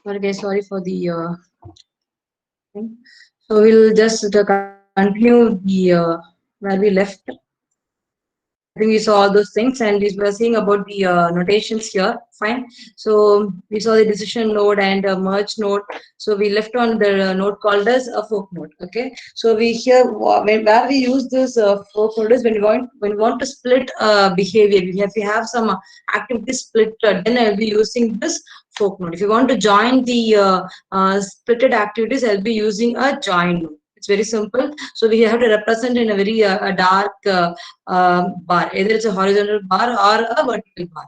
Sorry guys, sorry for the thing. So we'll just continue the where we left. I think we saw all those things, and we were seeing about the notations here. Fine. So we saw the decision node and merge node. So we left on the node called as a fork node. Okay. So we here where we use this fork node is when we want to split behavior. If we have some activity split, then I'll be using this fork node. If you want to join the splitted activities, I'll be using a join node. It's very simple. So we have to represent in a very a dark bar. Either it's a horizontal bar or a vertical bar.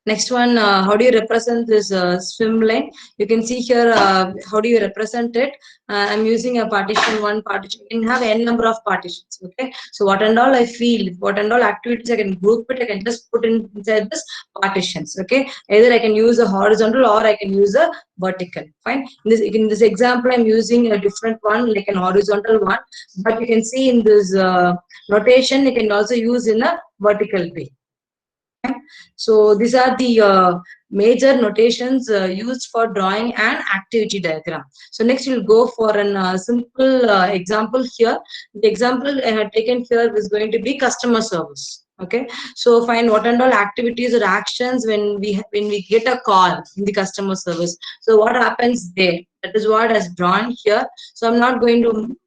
Next one, how do you represent this swim lane? You can see here, how do you represent it? I'm using a partition, one partition. You can have n number of partitions, okay? So what and all I feel, what and all activities I can group it, I can just put in inside this partitions, okay? Either I can use a horizontal or I can use a vertical, fine? In this example, I'm using a different one, like an horizontal one, but you can see in this notation, you can also use in a vertical way. So these are the major notations used for drawing an activity diagram. So next we'll go for an simple example here. The example I had taken here is going to be customer service. Okay, so find what and all activities or actions when we get a call in the customer service. So what happens there? That is what is drawn here. So I'm not going to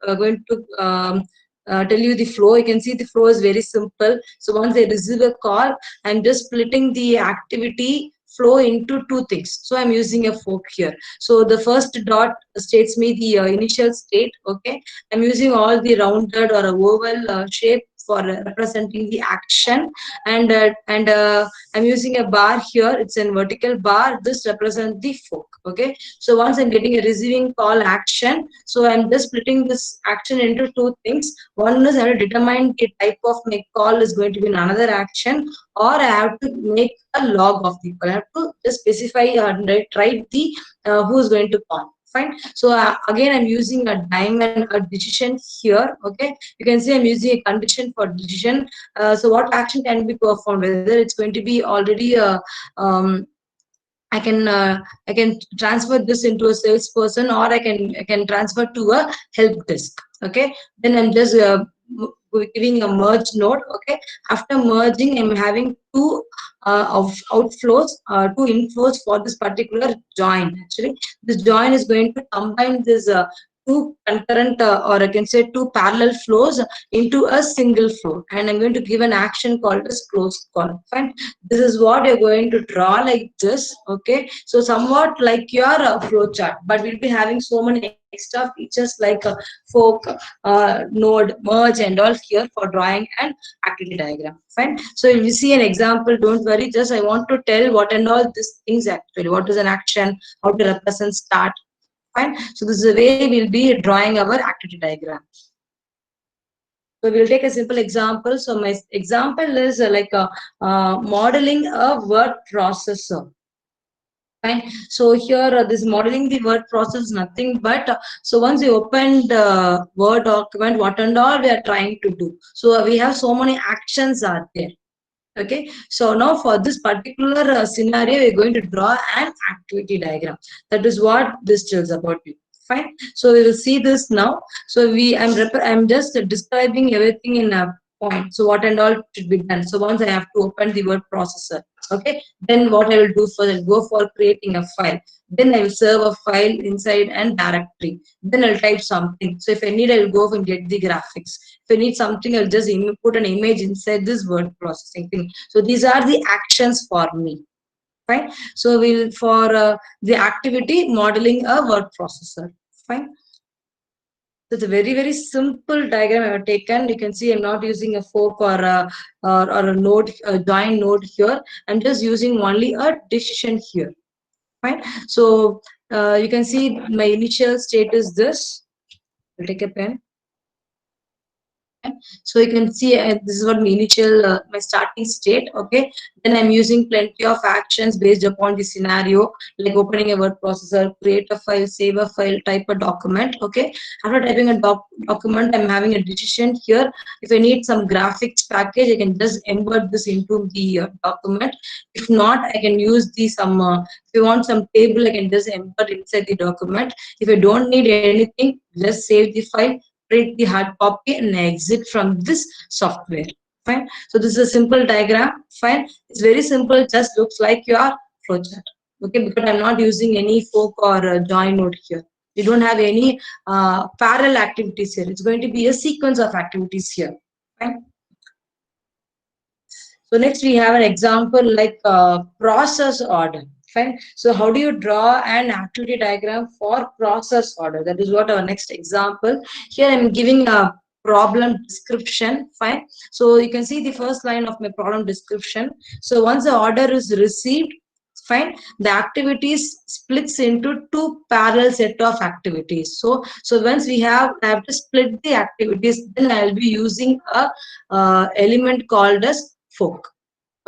tell you the flow. You can see the flow is very simple. So once I receive a call, I'm just splitting the activity flow into two things. So I'm using a fork here. So the first dot states me the initial state. Okay, I'm using all the rounded or a oval shape for representing the action, and I'm using a bar here. It's a vertical bar. This represents the fork. Okay, so once I'm getting a receiving call action, so I'm just splitting this action into two things. One is I have to determine the type of my call is going to be another action, or I have to make a log of the call. I have to just specify and write the who is going to call. Fine. So again, I'm using a diamond, a decision here. Okay, you can see I'm using a condition for decision. So what action can be performed? Whether it's going to be already um, I can transfer this into a salesperson, or I can transfer to a help desk. Okay, then I'm just giving a merge node. Okay, after merging, I'm having two of outflows, two inflows for this particular join. Actually, this join is going to combine this two concurrent or I can say two parallel flows into a single flow, and I'm going to give an action called as closed call. Fine. This is what you're going to draw like this. Okay, so somewhat like your flow chart, but we'll be having so many extra features like fork, node, merge, and all here for drawing an activity diagram. Fine. So if you see an example, don't worry, just I want to tell what and all these things actually, what is an action, how to represent start. Fine. So this is the way we'll be drawing our activity diagram. So we'll take a simple example. So my example is like a modeling a word processor. Fine. So here, this modeling the word process nothing but so once you open the Word document, what and all we are trying to do. So we have so many actions are there. Okay. So now for this particular scenario, we're going to draw an activity diagram. That is what this tells about you. Fine. So we will see this now. So I'm just describing everything in a point. So what and all should be done. So once I have to open the word processor. Okay. Then what I will do first, I'll go for creating a file. Then I will serve a file inside and directory. Then I'll type something. So if I need, I'll go and get the graphics. If I need something, I'll just put an image inside this word processing thing. So these are the actions for me. Fine. So we'll for the activity modeling a word processor. Fine. So it's a very simple diagram I have taken. You can see I'm not using a fork or a node, a join node here. I'm just using only a decision here. Fine. So you can see my initial state is this. I'll take a pen. So you can see this is what my initial my starting state. Okay, then I'm using plenty of actions based upon the scenario, like opening a word processor, create a file, save a file, type a document. Okay, after typing a document, I'm having a decision here. If I need some graphics package, I can just embed this into the document. If not, I can use the some if you want some table, I can just embed inside the document. If I don't need anything, just save the file, print the hard copy, and exit from this software. Fine. So this is a simple diagram. Fine. It's very simple. Just looks like your flowchart. Okay, because I'm not using any fork or join node here. You don't have any parallel activities here. It's going to be a sequence of activities here. Fine. So next we have an example like process order. Fine. So how do you draw an activity diagram for process order? That is what our next example. Here I'm giving a problem description. Fine. So you can see the first line of my problem description. So once the order is received, fine, the activities splits into two parallel set of activities. So once I have to split the activities, then I'll be using a element called as fork.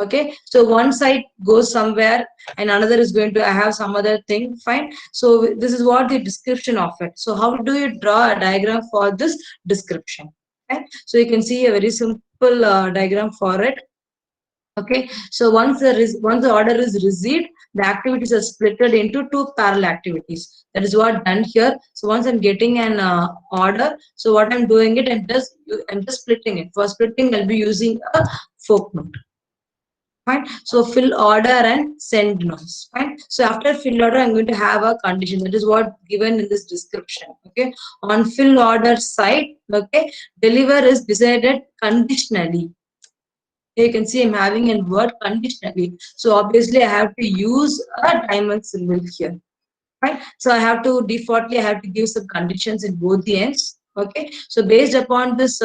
Okay, so one side goes somewhere and another is going to have some other thing. Fine. So this is what the description of it. So how do you draw a diagram for this description? Okay, so you can see a very simple diagram for it. Okay, so once the order is received, the activities are splitted into two parallel activities. That is what done here. So once I'm getting an order, so what I'm doing it, I'm just splitting it. For splitting, I'll be using a fork node. Fine. So fill order and send noise. Fine. So after fill order, I'm going to have a condition. That is what given in this description. Okay. On fill order side, okay, deliver is decided conditionally. Here you can see I'm having a word conditionally. So obviously I have to use a diamond symbol here. Right. So I have to defaultly I have to give some conditions in both the ends. Okay. So based upon this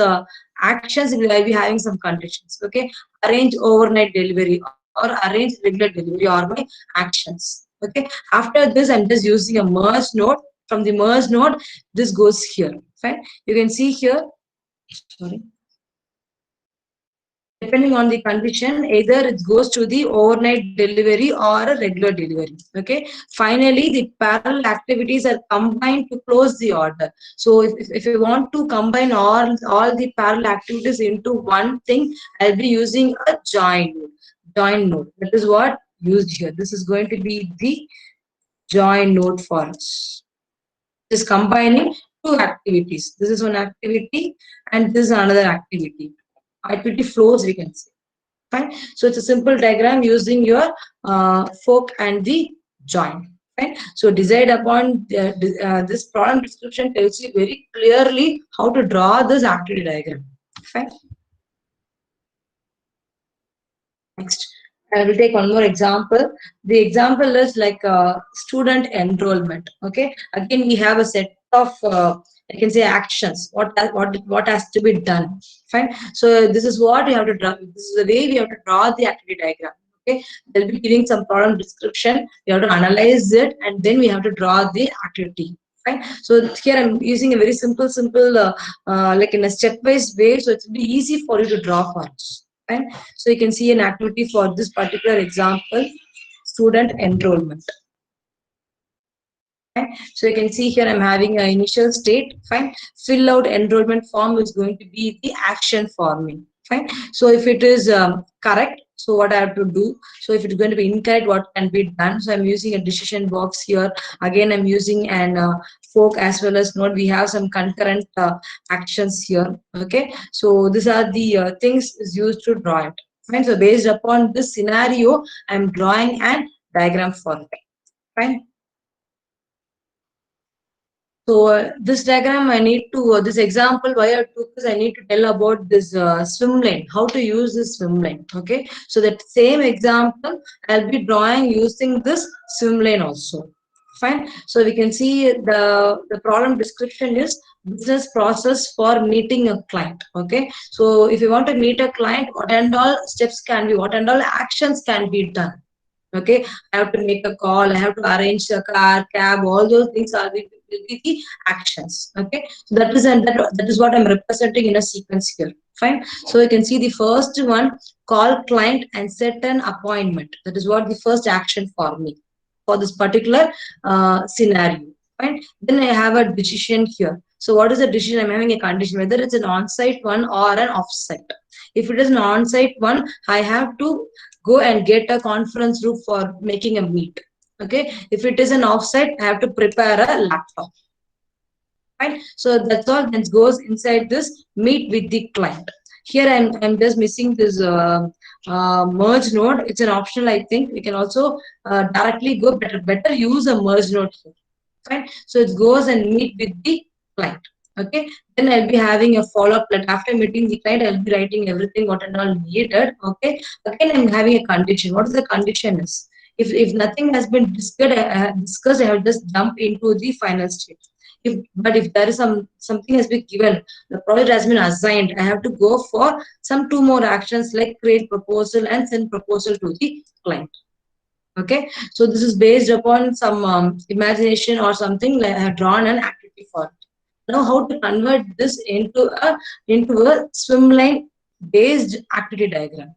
actions, we will be having some conditions. Okay. Arrange overnight delivery or arrange regular delivery or my actions. Okay. After this, I'm just using a merge node. From the merge node, this goes here. Fine. You can see here. Sorry. Depending on the condition, either it goes to the overnight delivery or a regular delivery. Okay. Finally, the parallel activities are combined to close the order. So if you want to combine all the parallel activities into one thing, I'll be using a join node. That is what used here. This is going to be the join node for us. This is combining two activities. This is one activity and this is another activity. Activity flows, we can say. Fine. So it's a simple diagram using your fork and the join. Fine. So decide upon this problem description tells you very clearly how to draw this activity diagram. Fine. Next, I will take one more example. The example is like student enrollment. Okay. Again, we have a set of I can say actions. What has to be done. Fine. So this is what we have to draw. This is the way we have to draw the activity diagram. Okay. They'll be giving some problem description. We have to analyze it, and then we have to draw the activity. Fine. So here I'm using a very simple, like in a step-wise way. So it's be easy for you to draw for us. Fine. So you can see an activity for this particular example, student enrollment. Fine. So you can see here I'm having an initial state. Fine. Fill out enrollment form is going to be the action for me. Fine. So if it is correct, so what I have to do? So if it's going to be incorrect, what can be done? So I'm using a decision box here. Again, I'm using an fork as well as node. We have some concurrent actions here. Okay. So these are the things is used to draw it. Fine. So based upon this scenario, I'm drawing an diagram for it. Fine. So this diagram I need to, this example why I took this, I need to tell about this swim lane, how to use this swim lane. Okay. So that same example I'll be drawing using this swim lane also. Fine. So we can see the problem description is business process for meeting a client. Okay. So if you want to meet a client, what and all steps can be, what and all actions can be done. Okay, I have to make a call, I have to arrange a car, cab, all those things are will be the actions. Okay, so that is what I'm representing in a sequence here. Fine. So you can see the first one, call client and set an appointment. That is what the first action for me for this particular scenario. Fine. Then I have a decision here. So what is the decision? I'm having a condition whether it's an on-site one or an off-site. If it is an on-site one, I have to go and get a conference room for making a meet. Okay. If it is an off-site, I have to prepare a laptop. Right. So that's all that goes inside this meet with the client. Here I'm just missing this merge node. It's an optional, I think. We can also directly go better use a merge node here. Fine. So it goes and meet with the client. Okay. Then I'll be having a follow-up. Like after meeting the client, I'll be writing everything what and all needed. Okay. Again, I'm having a condition. What is the condition is? If nothing has been discussed, I have just jump into the final stage. If there is something has been given, the project has been assigned, I have to go for some two more actions like create proposal and send proposal to the client. Okay, so this is based upon some imagination or something like I have drawn an activity for it. Now, how to convert this into a swimline based activity diagram?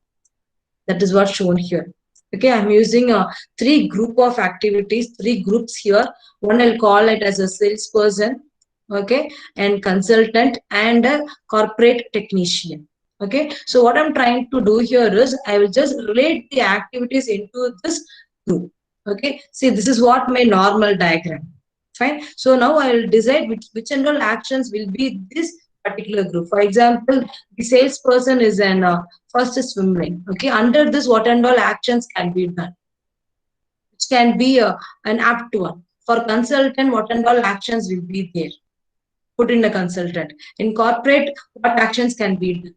That is what's shown here. Okay, I'm using three group of activities, three groups here. One I'll call it as a salesperson, okay, and consultant and a corporate technician. Okay, so what I'm trying to do here is I will just relate the activities into this group. Okay, see, this is what my normal diagram. Fine. So now I will decide which and all actions will be this particular group. For example, the salesperson is an first swim lane. Okay, under this, what and all actions can be done, which can be an apt one. For consultant, what and all actions will be there. Put in a consultant. In corporate, what actions can be done.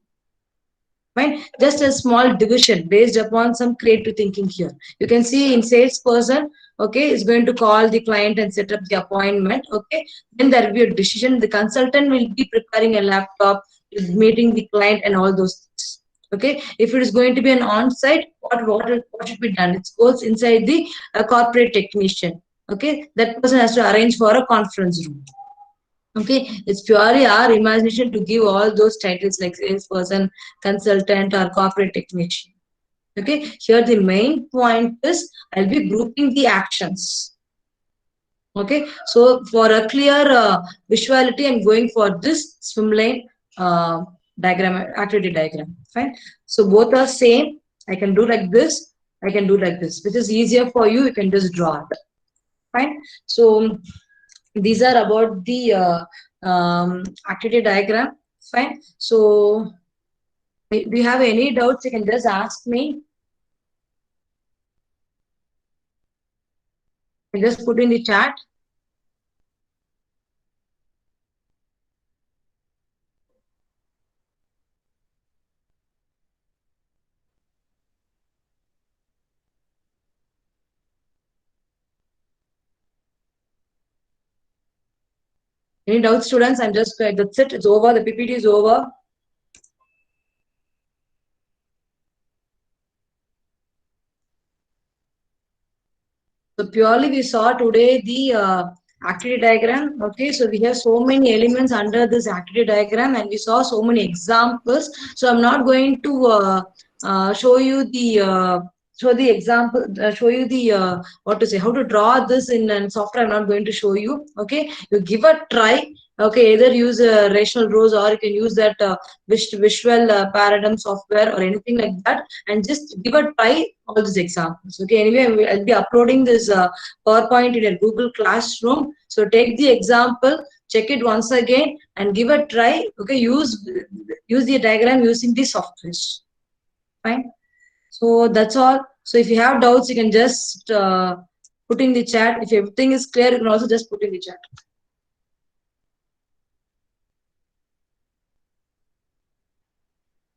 Fine. Just a small division based upon some creative thinking here. You can see in salesperson, okay, is going to call the client and set up the appointment. Okay, then there will be a decision. The consultant will be preparing a laptop, meeting the client, and all those things. Okay, if it is going to be an on-site, what should be done? It goes inside the corporate technician. Okay, that person has to arrange for a conference room. Okay, it's purely our imagination to give all those titles like salesperson, consultant, or corporate technician. Okay, here the main point is I'll be grouping the actions. Okay, so for a clear visuality, I'm going for this swimlane diagram, activity diagram. Fine. So both are same. I can do like this. I can do like this, which is easier for you. You can just draw it. Fine. So these are about the activity diagram. Fine. So do you have any doubts? You can just ask me. You can just put in the chat. Any doubts, students? I'm just that's it. It's over. The PPT is over. So purely we saw today the activity diagram. Okay, so we have so many elements under this activity diagram, and we saw so many examples. So I'm not going to show you the show the example, show you the what to say, how to draw this in software. I'm not going to show you. Okay, you give a try. Okay, either use rational rows or you can use that visual paradigm software or anything like that, and just give a try all these examples. Okay, anyway, I'll be uploading this PowerPoint in a Google Classroom. So take the example, check it once again, and give a try. Okay, use the diagram using the software. Fine. So that's all. So if you have doubts, you can just put in the chat. If everything is clear, you can also just put in the chat.